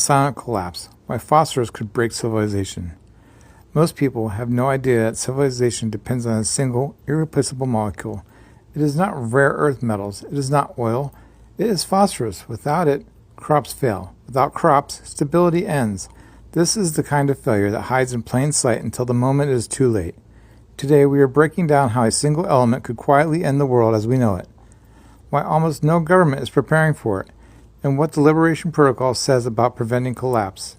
silent collapse, why phosphorus could break civilization. Most people have no idea that civilization depends on a single, irreplaceable molecule. It is not rare earth metals, it is not oil, it is phosphorus. Without it, crops fail. Without crops, stability ends. This is the kind of failure that hides in plain sight until the moment is too late. Today we are breaking down how a single element could quietly end the world as we know it, why almost no government is preparing for it, and what the Liberation Protocol says about preventing collapse.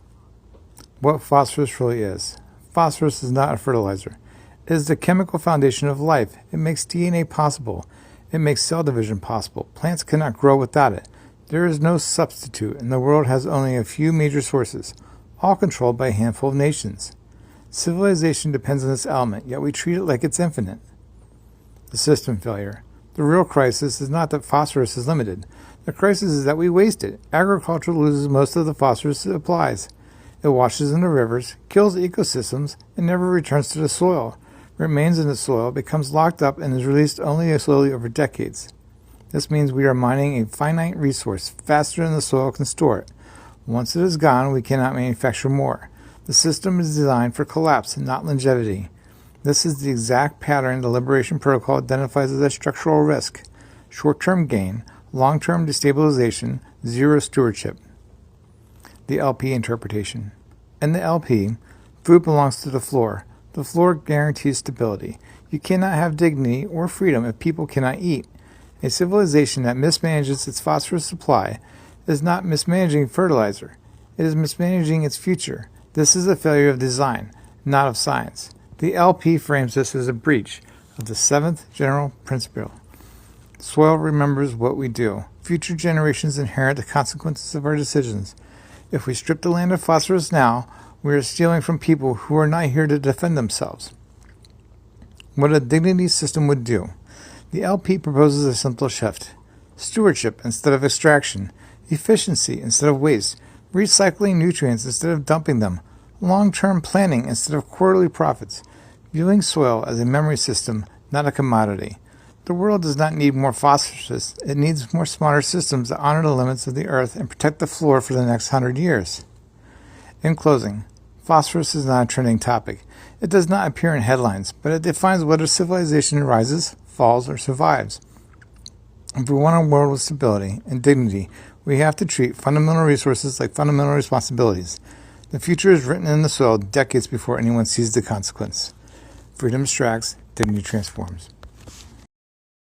What phosphorus really is. Phosphorus is not a fertilizer. It is the chemical foundation of life. It makes DNA possible. It makes cell division possible. Plants cannot grow without it. There is no substitute, and the world has only a few major sources, all controlled by a handful of nations. Civilization depends on this element, yet we treat it like it's infinite. The system failure. The real crisis is not that phosphorus is limited. The crisis is that we waste it. Agriculture loses most of the phosphorus it applies. It washes into rivers, kills ecosystems, and never returns to the soil. Remains in the soil, becomes locked up, and is released only slowly over decades. This means we are mining a finite resource faster than the soil can store it. Once it is gone, we cannot manufacture more. The system is designed for collapse and not longevity. This is the exact pattern the Liberation Protocol identifies as a structural risk. Short-term gain, long-term destabilization, zero stewardship. The LP interpretation. In the LP, food belongs to the floor. The floor guarantees stability. You cannot have dignity or freedom if people cannot eat. A civilization that mismanages its phosphorus supply is not mismanaging fertilizer. It is mismanaging its future. This is a failure of design, not of science. The LP frames this as a breach of the seventh general principle. Soil remembers what we do. Future generations inherit the consequences of our decisions. If we strip the land of phosphorus now, we are stealing from people who are not here to defend themselves. What a dignity system would do. The LP proposes a simple shift. Stewardship instead of extraction. Efficiency instead of waste. Recycling nutrients instead of dumping them. Long-term planning instead of quarterly profits. Viewing soil as a memory system, not a commodity. The world does not need more phosphorus. It needs more smarter systems that honor the limits of the earth and protect the floor for the next 100 years. In closing, phosphorus is not a trending topic. It does not appear in headlines, but it defines whether civilization rises, falls, or survives. If we want a world with stability and dignity, we have to treat fundamental resources like fundamental responsibilities. The future is written in the soil decades before anyone sees the consequence. Freedom extracts, dignity transforms.